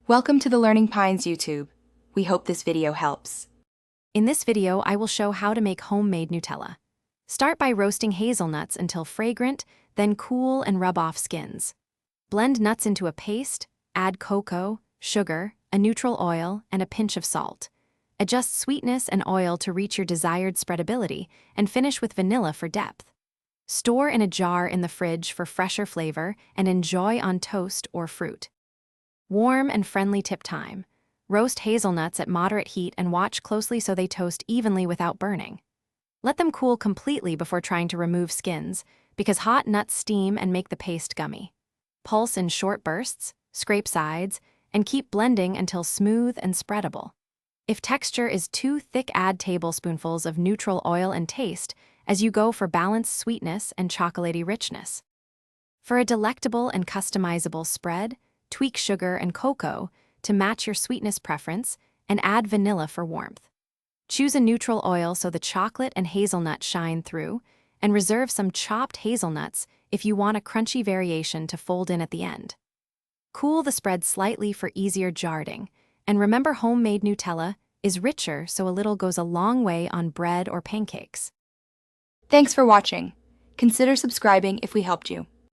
Welcome to the Learning Pines YouTube. We hope this video helps. In this video, I will show how to make homemade Nutella. Start by roasting hazelnuts until fragrant, then cool and rub off skins. Blend nuts into a paste, add cocoa, sugar, a neutral oil, and a pinch of salt. Adjust sweetness and oil to reach your desired spreadability, and finish with vanilla for depth. Store in a jar in the fridge for fresher flavor and enjoy on toast or fruit. Warm and friendly tip time. Roast hazelnuts at moderate heat and watch closely so they toast evenly without burning. Let them cool completely before trying to remove skins, because hot nuts steam and make the paste gummy. Pulse in short bursts, scrape sides, and keep blending until smooth and spreadable. If texture is too thick, add tablespoonfuls of neutral oil and taste as you go for balanced sweetness and chocolatey richness. For a delectable and customizable spread, tweak sugar and cocoa to match your sweetness preference and add vanilla for warmth. Choose a neutral oil so the chocolate and hazelnut shine through, and reserve some chopped hazelnuts if you want a crunchy variation to fold in at the end. Cool the spread slightly for easier jarring, and remember, homemade Nutella is richer, so a little goes a long way on bread or pancakes. Thanks for watching. Consider subscribing if we helped you.